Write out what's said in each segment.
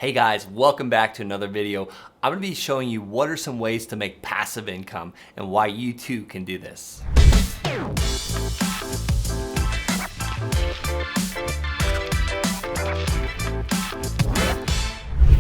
Hey guys, welcome back to another video. I'm going to be showing you what are some ways to make passive income and why you too can do this.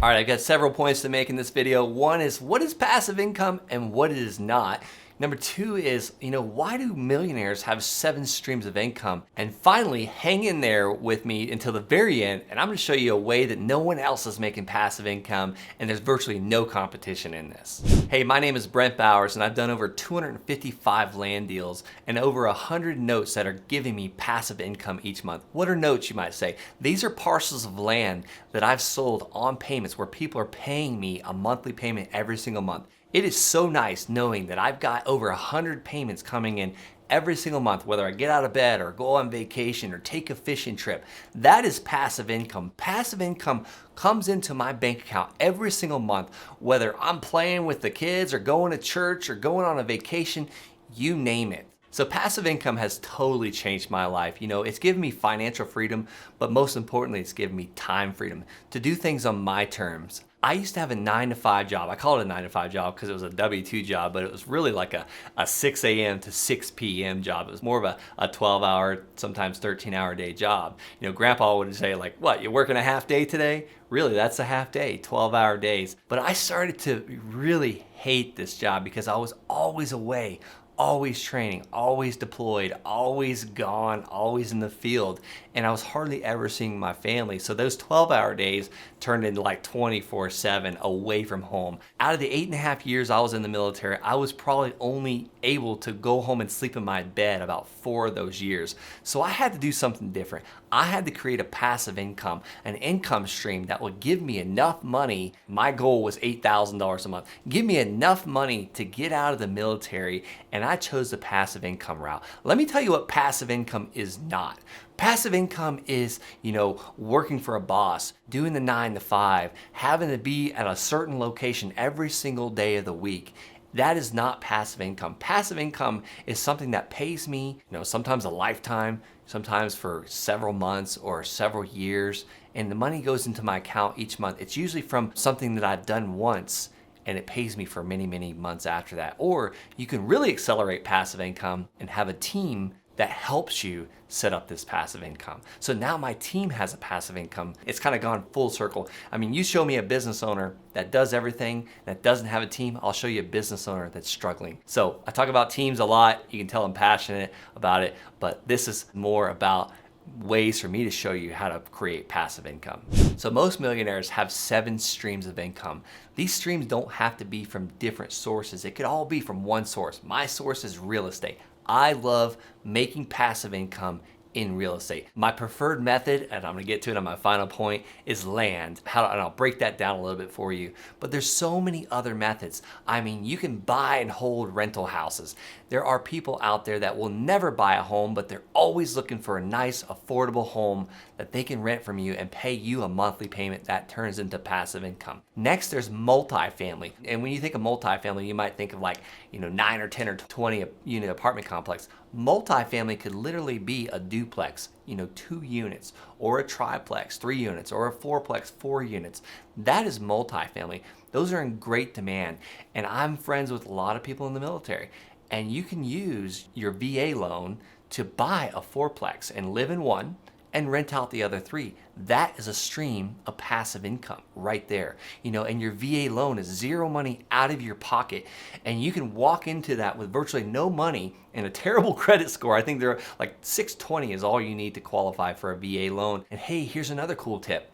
All right, I've got several points to make in this video. One is what is passive income and what it is not. Number two is, why do millionaires have 7 streams of income? And finally, hang in there with me until the very end, and I'm gonna show you a way that no one else is making passive income, and there's virtually no competition in this. Hey, my name is Brent Bowers, and I've done over 255 land deals and over 100 notes that are giving me passive income each month. What are notes, you might say? These are parcels of land that I've sold on payments where people are paying me a monthly payment every single month. It is so nice knowing that I've got over 100 payments coming in every single month, whether I get out of bed or go on vacation or take a fishing trip. That is passive income. Passive income comes into my bank account every single month, whether I'm playing with the kids or going to church or going on a vacation, you name it. So passive income has totally changed my life. It's given me financial freedom, but most importantly, it's given me time freedom to do things on my terms. I used to have a 9-to-5 job. I call it a 9-to-5 job because it was a W-2 job, but it was really like a 6 a.m. to 6 p.m. job. It was more of a 12-hour, sometimes 13-hour day job. Grandpa would say like, what, you're working a half day today? Really, that's a half day, 12-hour days. But I started to really hate this job because I was always away, always training, always deployed, always gone, always in the field, and I was hardly ever seeing my family. So those 12-hour days turned into like 24/7 away from home. Out of the 8.5 years I was in the military, I was probably only able to go home and sleep in my bed about 4 of those years. So I had to do something different. I had to create a passive income, an income stream that would give me enough money. My goal was $8,000 a month. Give me enough money to get out of the military, and I chose the passive income route. Let me tell you what passive income is not. Passive income is, working for a boss, doing the 9-to-5, having to be at a certain location every single day of the week. That is not passive income. Passive income is something that pays me, sometimes a lifetime, sometimes for several months or several years, and the money goes into my account each month. It's usually from something that I've done once, and it pays me for many, many months after that. Or you can really accelerate passive income and have a team that helps you set up this passive income. So now my team has a passive income. It's kind of gone full circle. I mean, you show me a business owner that does everything, that doesn't have a team, I'll show you a business owner that's struggling. So I talk about teams a lot. You can tell I'm passionate about it, but this is more about ways for me to show you how to create passive income. So most millionaires have 7 streams of income. These streams don't have to be from different sources. It could all be from one source. My source is real estate. I love making passive income in real estate. My preferred method, and I'm gonna get to it on my final point, is land. And I'll break that down a little bit for you. But there's so many other methods. I mean, you can buy and hold rental houses. There are people out there that will never buy a home, but they're always looking for a nice, affordable home that they can rent from you and pay you a monthly payment that turns into passive income. Next, there's multifamily. And when you think of multifamily, you might think of like, 9 or 10 or 20 unit apartment complex. Multifamily could literally be a duplex, 2 units, or a triplex, 3 units, or a fourplex, 4 units. That is multifamily. Those are in great demand. And I'm friends with a lot of people in the military. And you can use your VA loan to buy a fourplex and live in one and rent out the other 3. That is a stream of passive income right there. And your VA loan is zero money out of your pocket. And you can walk into that with virtually no money and a terrible credit score. I think they're like 620 is all you need to qualify for a VA loan. And hey, here's another cool tip.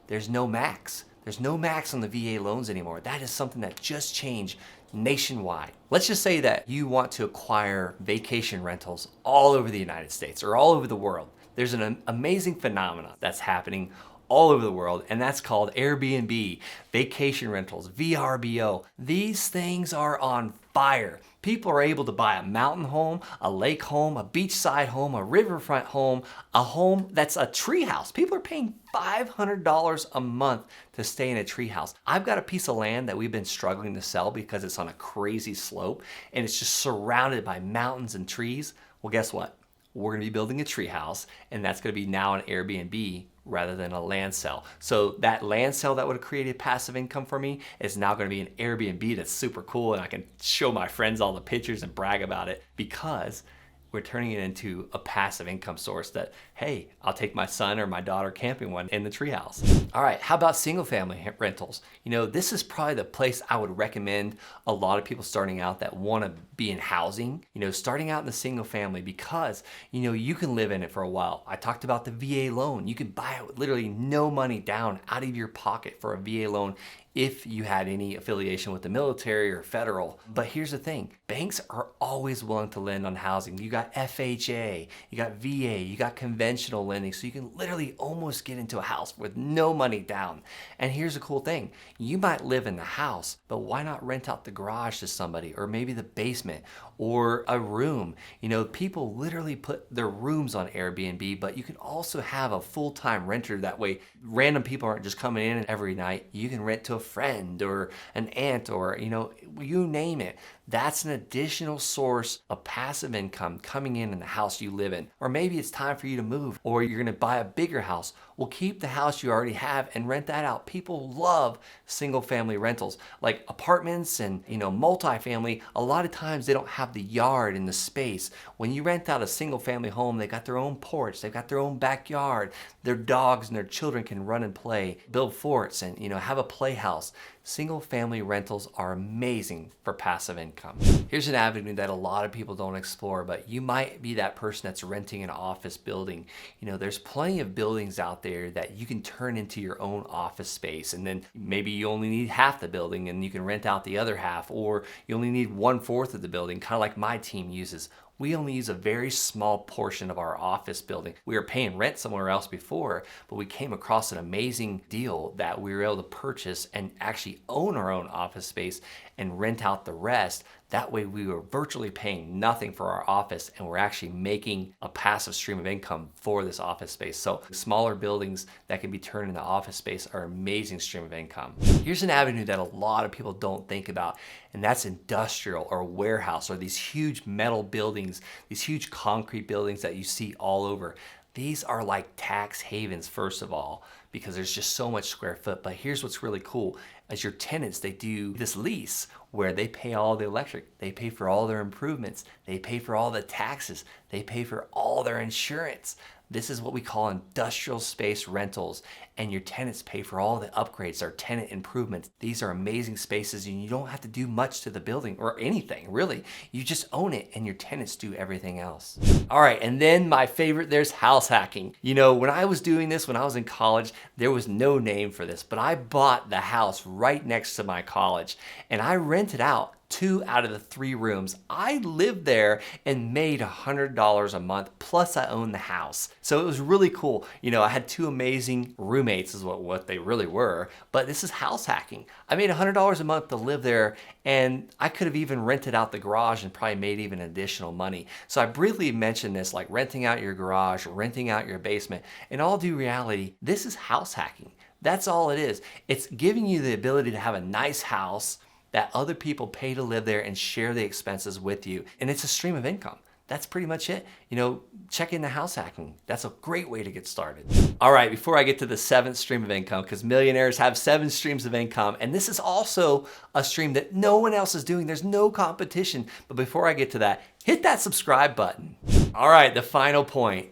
There's no max. There's no max on the VA loans anymore. That is something that just changed nationwide. Let's just say that you want to acquire vacation rentals all over the United States or all over the world. There's an amazing phenomenon that's happening all over the world, and that's called Airbnb, vacation rentals, VRBO. These things are on fire. People are able to buy a mountain home, a lake home, a beachside home, a riverfront home, a home that's a tree house. People are paying $500 a month to stay in a tree house. I've got a piece of land that we've been struggling to sell because it's on a crazy slope and it's just surrounded by mountains and trees. Well, guess what? We're gonna be building a tree house, and that's gonna be now an Airbnb rather than a land sale. So that land sale that would have created passive income for me is now going to be an Airbnb that's super cool, and I can show my friends all the pictures and brag about it because we're turning it into a passive income source that, hey, I'll take my son or my daughter camping one in the treehouse. All right, how about single family rentals? You know, this is probably the place I would recommend a lot of people starting out that want to be in housing, you know, starting out in the single family because, you know, you can live in it for a while. I talked about the VA loan. You can buy it with literally no money down out of your pocket for a VA loan if you had any affiliation with the military or federal. But here's the thing, banks are always willing to lend on housing. You got FHA, you got VA, you got conventional lending, so you can literally almost get into a house with no money down. And here's the cool thing, you might live in the house, but why not rent out the garage to somebody, or maybe the basement, or a room? You know, people literally put their rooms on Airbnb, but you can also have a full-time renter. That way, random people aren't just coming in every night. You can rent to a friend or an aunt, or, you know, you name it. That's an additional source of passive income coming in the house you live in. Or maybe it's time for you to move, or you're gonna buy a bigger house. Well, keep the house you already have and rent that out. People love single family rentals, like apartments and, you know, multifamily. A lot of times they don't have the yard and the space. When you rent out a single family home, they got their own porch, they've got their own backyard, their dogs and their children can run and play, build forts, and, you know, have a playhouse. Single family rentals are amazing for passive income. Here's an avenue that a lot of people don't explore, but you might be that person that's renting an office building. You know, there's plenty of buildings out there that you can turn into your own office space, and then maybe you only need half the building and you can rent out the other half, or you only need 1/4 of the building, kind of like my team uses. We only use a very small portion of our office building. We were paying rent somewhere else before, but we came across an amazing deal that we were able to purchase and actually own our own office space and rent out the rest. That way we were virtually paying nothing for our office, and we're actually making a passive stream of income for this office space. So smaller buildings that can be turned into office space are an amazing stream of income. Here's an avenue that a lot of people don't think about, and that's industrial or warehouse, or these huge metal buildings, these huge concrete buildings that you see all over. These are like tax havens, first of all, because there's just so much square foot. But here's what's really cool. As your tenants, they do this lease where they pay all the electric, they pay for all their improvements, they pay for all the taxes, they pay for all their insurance. This is what we call industrial space rentals, and your tenants pay for all the upgrades or tenant improvements. These are amazing spaces, and you don't have to do much to the building or anything, really. You just own it, and your tenants do everything else. All right, and then my favorite, there's house hacking. You know, when I was doing this, when I was in college, there was no name for this, but I bought the house right next to my college, and I rented out 2 out of the 3 rooms. I lived there and made $100 a month, plus I owned the house. So it was really cool. You know, I had 2 amazing roommates is what they really were, but this is house hacking. I made $100 a month to live there, and I could have even rented out the garage and probably made even additional money. So I briefly mentioned this, like renting out your garage, renting out your basement. In all due reality, this is house hacking. That's all it is. It's giving you the ability to have a nice house that other people pay to live there and share the expenses with you. And it's a stream of income. That's pretty much it. You know, check in the house hacking. That's a great way to get started. All right, before I get to the 7th stream of income, because millionaires have 7 streams of income, and this is also a stream that no one else is doing. There's no competition. But before I get to that, hit that subscribe button. All right, the final point,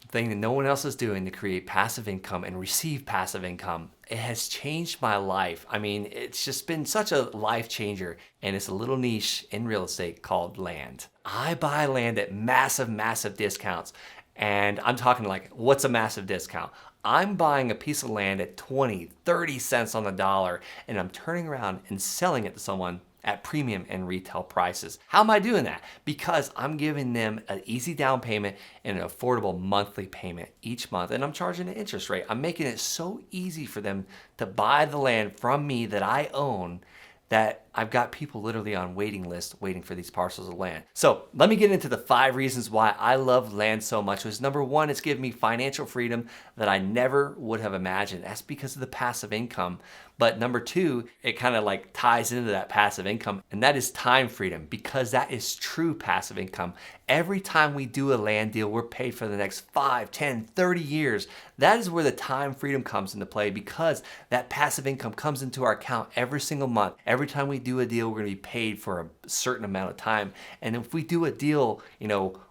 thing that no one else is doing to create passive income and receive passive income. It has changed my life. I mean, it's just been such a life changer, and it's a little niche in real estate called land. I buy land at massive, massive discounts, and I'm talking like, what's a massive discount? I'm buying a piece of land at 20, 30 cents on the dollar, and I'm turning around and selling it to someone at premium and retail prices. How am I doing that? Because I'm giving them an easy down payment and an affordable monthly payment each month, and I'm charging an interest rate. I'm making it so easy for them to buy the land from me that I own, that I've got people literally on waiting lists waiting for these parcels of land. So let me get into the 5 reasons why I love land so much. Was number 1, it's given me financial freedom that I never would have imagined. That's because of the passive income. But number 2, it kind of like ties into that passive income, and that is time freedom, because that is true passive income. Every time we do a land deal, we're paid for the next 5, 10, 30 years. That is where the time freedom comes into play, because that passive income comes into our account every single month. Every time we do a deal, we're gonna be paid for a certain amount of time. And if we do a deal,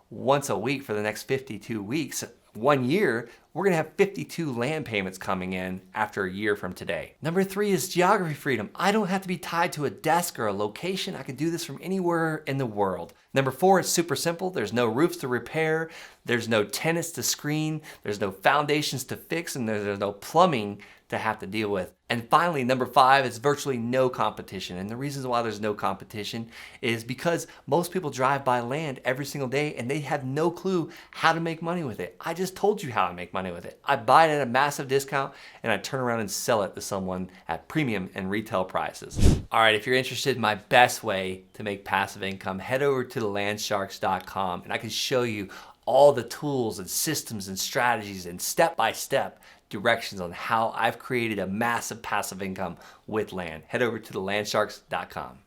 once a week for the next 52 weeks, 1 year, we're gonna have 52 land payments coming in after a year from today. Number 3 is geography freedom. I don't have to be tied to a desk or a location. I can do this from anywhere in the world. Number 4 is super simple. There's no roofs to repair. There's no tenants to screen. There's no foundations to fix, and there's no plumbing to have to deal with. And finally, number 5 is virtually no competition. And the reasons why there's no competition is because most people drive by land every single day and they have no clue how to make money with it. I just told you how to make money with it. I buy it at a massive discount and I turn around and sell it to someone at premium and retail prices. All right, if you're interested in my best way to make passive income, head over to thelandsharks.com and I can show you all the tools and systems and strategies and step-by-step directions on how I've created a massive passive income with land. Head over to thelandsharks.com.